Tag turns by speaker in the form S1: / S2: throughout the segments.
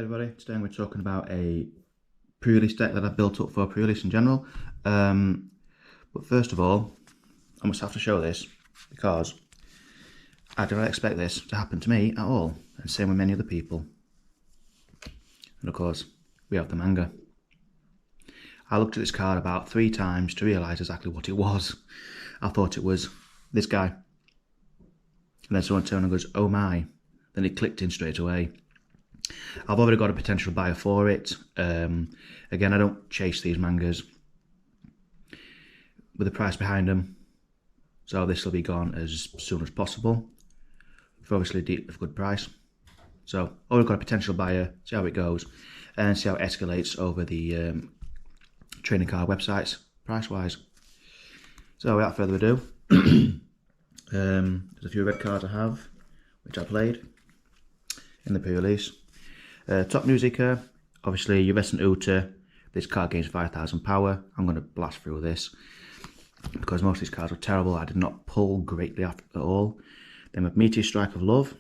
S1: everybody, today we're talking about a pre-release deck that I've built up for pre-release in general. But first of all, I must have to show this because I did not expect this to happen to me at all, and same with many other people. And of course, we have the manga. I looked at this card about 3 times to realise exactly what it was. I thought it was this guy. And then someone turned and goes, oh my. Then it clicked in straight away. I've already got a potential buyer for it. Again, I don't chase these mangas with the price behind them, so this will be gone as soon as possible for obviously a good price. So already got a potential buyer, see how it goes and see how it escalates over the trading card websites price wise. So without further ado, there's a few red cards I have which I played in the pre-release. Top news here, obviously your Resident Uta. This card gains 5,000 power. I'm going to blast through this because most of these cards were terrible. I did not pull greatly at all. Then with Meteor Strike of Love,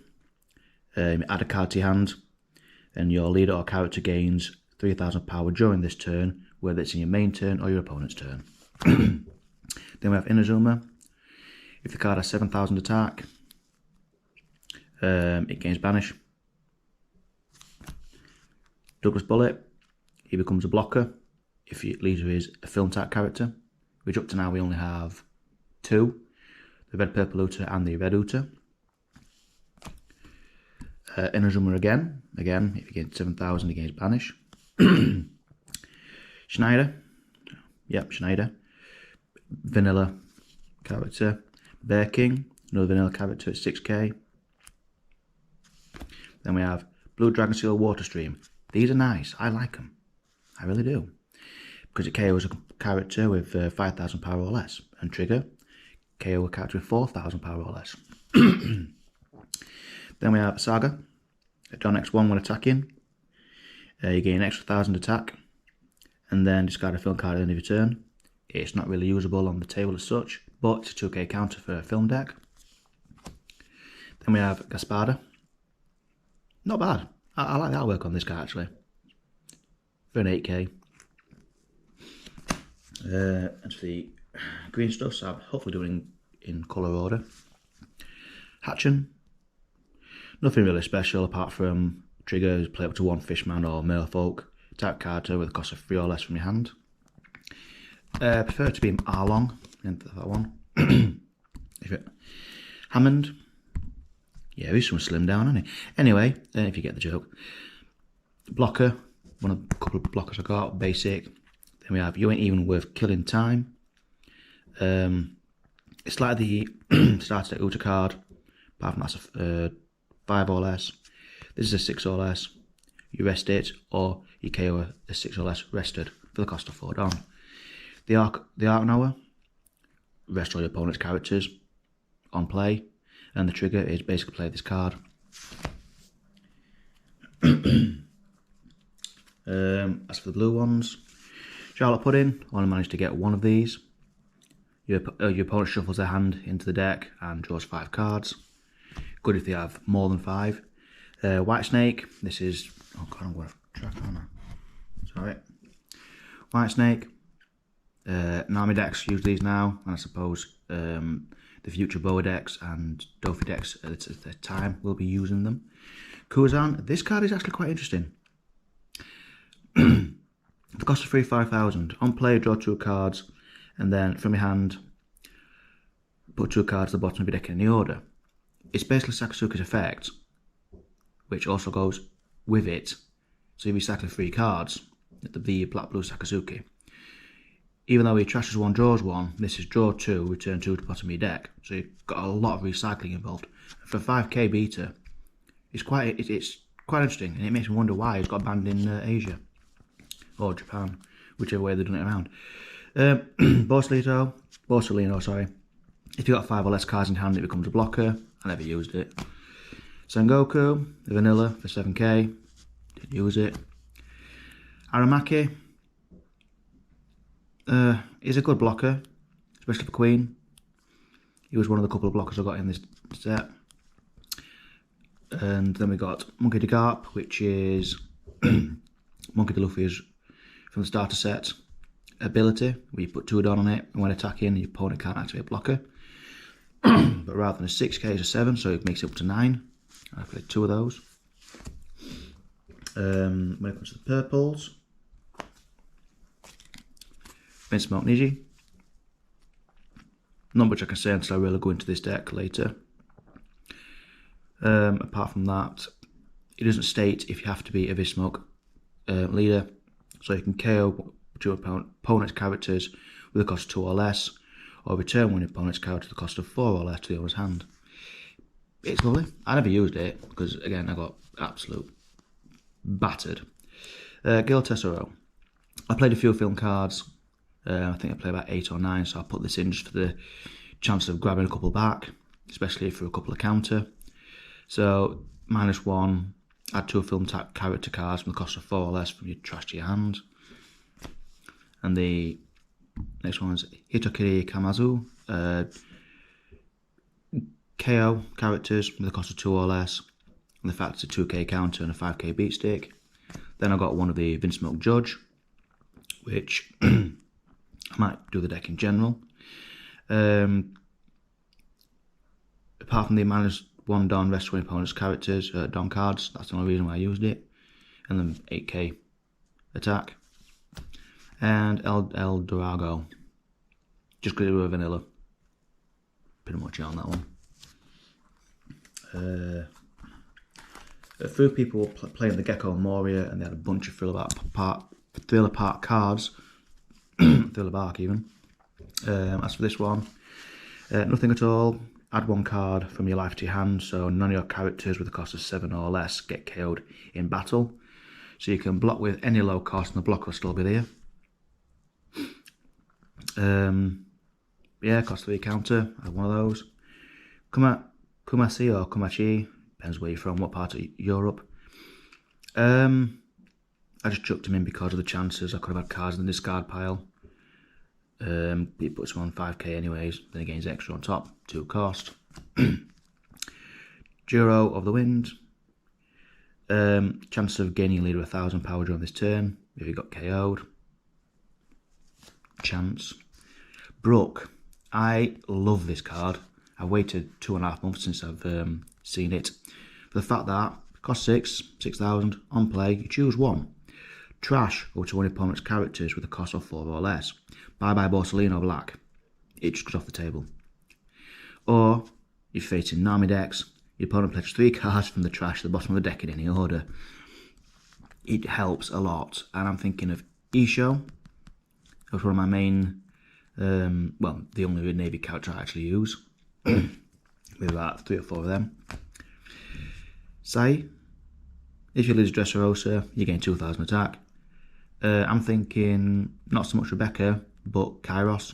S1: add a card to your hand and your leader or character gains 3,000 power during this turn, whether it's in your main turn or your opponent's turn. Then we have Inazuma. If the card has 7,000 attack, it gains Banish. Douglas Bullet, he becomes a blocker if your leader is a film type character, which up to now we only have 2, the red purple Uta and the red Uta. Inazuma again, if he gains 7,000 he gains Banish. Schneider, Schneider, vanilla character. Bear King, another vanilla character at 6k. Then we have Blue Dragon Seal Water Stream. These are nice, I like them, I really do. Because it KOs a character with 5,000 power or less, and Trigger, KO a character with 4,000 power or less. Then we have Saga, on X1 when attacking. You gain an extra 1,000 attack, and then discard a film card at the end of your turn. It's not really usable on the table as such, but it's a 2k counter for a film deck. Then we have Gasparda. Not bad. I like the artwork on this guy actually. For an 8k. And for the green stuff, so I'm hopefully doing in colour order. Hatchin. Nothing really special apart from triggers, play up to 1 Fishman or Merfolk. Type character with a cost of 3 or less from your hand. Prefer it to be Arlong, into that one. Hammond. Yeah, he's some slim down, isn't he? Anyway, if you get the joke. Blocker, one of a couple of blockers I got, basic. Then we have You Ain't Even Worth Killing Time. It's like the starter Uta card, apart from that's a 5 or less. This is a 6 or less. You rest it, or you KO a 6 or less rested for the cost of 4 down. The Arc Knower, rest all your opponent's characters on play. And the trigger is basically play this card. As for the blue ones, Charlotte Pudding, I only managed to get 1 of these. Your opponent shuffles their hand into the deck and draws 5 cards. Good if they have more than 5. White Snake, this is, oh god, I'm going to track, aren't I? Sorry. White Snake, Nami decks use these now, and I suppose the future Boa decks and Dofi decks at the time will be using them. Kuzan, this card is actually quite interesting. The cost of 5,000. On play, draw 2 cards, and then from your hand, put 2 cards at the bottom of your deck in any order. It's basically Sakasuke's effect, which also goes with it. So if you recycle 3 cards, the black blue Sakasuke. Even though he trashes 1, draws 1, this is draw 2, return 2 to the bottom of your deck. So you've got a lot of recycling involved. For 5k beta, it's quite interesting, and it makes me wonder why it's got banned in Asia or Japan, whichever way they're doing it around. Borsalino, sorry. If you've got 5 or less cards in hand, it becomes a blocker. I never used it. Sengoku, the vanilla for 7k, didn't use it. Aramaki. He's a good blocker, especially for Queen. He was one of the couple of blockers I got in this set. And then we got Monkey the Garp, which is Monkey D. Luffy is from the starter set ability, where you put 2 down on it, and when attacking, your opponent can't activate blocker. But rather than a 6k, it's a 7, so it makes it up to 9. I played 2 of those. When it comes to the purples, Vinsmoke Niji. Not much I can say until I really go into this deck later. Apart from that, it doesn't state if you have to be a Vinsmoke leader, so you can KO your opponent's characters with a cost of 2 or less, or return one opponent's character to the cost of 4 or less to the owner's hand. It's lovely. I never used it because, again, I got absolute battered. Gil Tessero. I played a few film cards. I think I played about 8 or 9, so I put this in just for the chance of grabbing a couple back, especially for a couple of counter. So, -1, add 2 film type character cards from the cost of 4 or less from your trash to your hand. And the next one is Hitokiri Kamazu. KO characters with a cost of 2 or less, and the fact it's a 2k counter and a 5k beat stick. Then I got one of the Vinsmoke Judge, which I might do the deck in general. Apart from the -1 Don rest when opponent's characters, Don cards, that's the only reason why I used it. And then 8k attack. And El Dorado, just because it was vanilla. Pretty much on that one. A few people were playing the Gecko Moria, and they had a bunch of Thriller Park cards. Thriller Bark even. As for this one, nothing at all. Add 1 card from your life to your hand, so none of your characters with a cost of 7 or less get KO'd in battle. So you can block with any low cost and the block will still be there. Yeah, cost 3 counter. I have one of those. Kumasi or Kumachi, depends where you're from, what part of Europe. I just chucked him in because of the chances. I could have had cards in the discard pile. He puts him on 5k anyways, then he gains extra on top, 2 cost. Juro of the Wind. Chance of gaining a leader 1000 power during this turn if he got KO'd. Chance. Brook. I love this card. I've waited 2.5 months since I've seen it. For the fact that it costs 6,000 on play, you choose 1. Trash over to one opponent's characters with a cost of 4 or less. Bye bye Borsalino Black. It just goes off the table. Or, you're facing Nami decks, your opponent plays 3 cards from the trash to the bottom of the deck in any order. It helps a lot. And I'm thinking of Isho. That's one of my main, well, the only Navy character I actually use. With about 3 or 4 of them. Sai. If you lose Dressrosa, you gain 2000 attack. I'm thinking not so much Rebecca, but Kairos.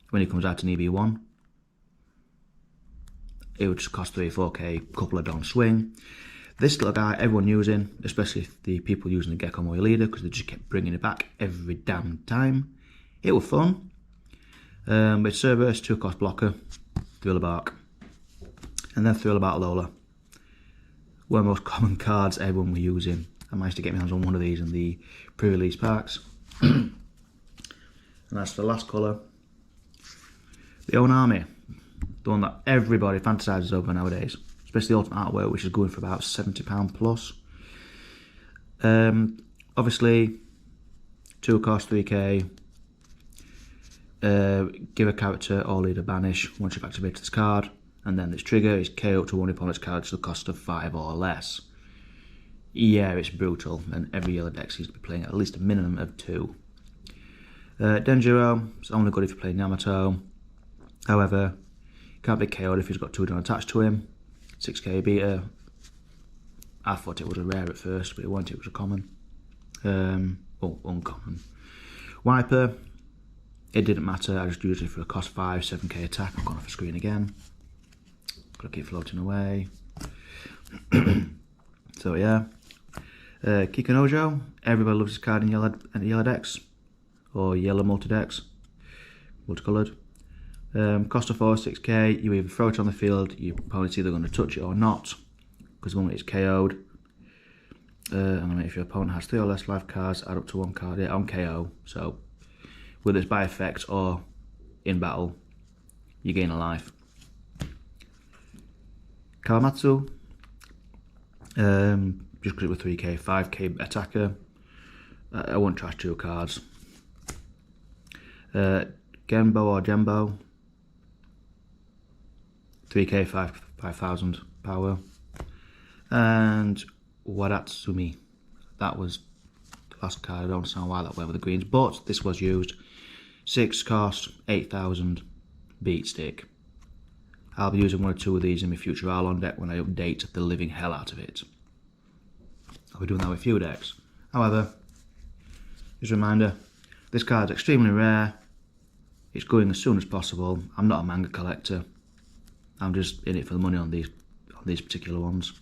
S1: When he comes out in EV1, it would just cost 3 or 4k, couple of Dawn Swing. This little guy, everyone using, especially the people using the Gecko Moya leader, because they just kept bringing it back every damn time. It was fun. It's Cerberus, 2 cost blocker, Thriller Bark, and then Thriller Bark Lola. One of the most common cards everyone were using. I managed to get my hands on one of these in the pre-release packs. And that's the last colour. The Own Army. The one that everybody fantasises over nowadays. Especially the Ultimate Artwork, which is going for about £70 plus. Obviously, 2 cost, 3k. Give a character or leader banish once you've activated this card. And then this trigger is KO to one opponent's card to the cost of 5 or less. Yeah, it's brutal, and every yellow deck seems to be playing at least a minimum of 2. Denjiro, it's only good if you're playing Yamato. However, he can't be KO'd if he's got 2 down attached to him. 6k beater. I thought it was a rare at first, but it wasn't, it was a common. Uncommon. Wiper, it didn't matter, I just used it for a cost 5, 7k attack. I've gone off the screen again. Gotta keep floating away. So yeah. Kikanojo, everybody loves this card in yellow decks. Or yellow multi-decks. Multicoloured. Cost of 4, 6k, you either throw it on the field, your opponent's either going to touch it or not, because the moment it's KO'd. And if your opponent has 3 or less life cards, add up to 1 card on KO. So, whether it's by effect or in battle, you gain a life. Kawamatsu, just because it was 3k, 5k attacker. I won't trash 2 cards. Genbo or Gembo, 3k, 5,000 power. And Wadatsumi, that was the last card. I don't understand why that went with the greens, but this was used. 6 cost, 8,000 beat stick. I'll be using 1 or 2 of these in my future Arlon deck when I update the living hell out of it. I'll be doing that with a few decks. However, just a reminder, this card is extremely rare. It's going as soon as possible. I'm not a manga collector. I'm just in it for the money on these particular ones.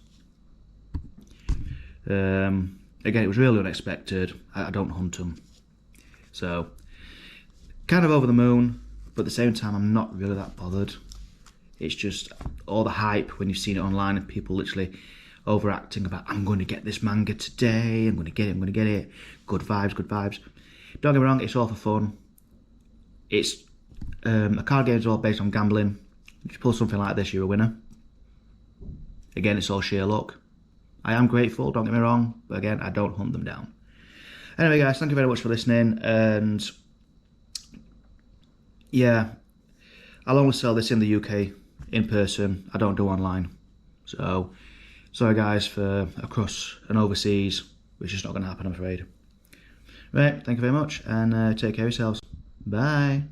S1: Again, it was really unexpected. I don't hunt them. So, kind of over the moon, but at the same time, I'm not really that bothered. It's just all the hype when you've seen it online and people literally overacting about, I'm going to get this manga today, I'm going to get it. Good vibes, good vibes. Don't get me wrong, it's all for fun. It's a card game is all based on gambling. If you pull something like this, you're a winner. Again, it's all sheer luck. I am grateful, don't get me wrong, but again, I don't hunt them down. Anyway, guys, thank you very much for listening, and yeah, I'll only sell this in the UK in person. I don't do online. So, sorry guys for across and overseas, which is not going to happen, I'm afraid. Right, thank you very much, and take care of yourselves. Bye.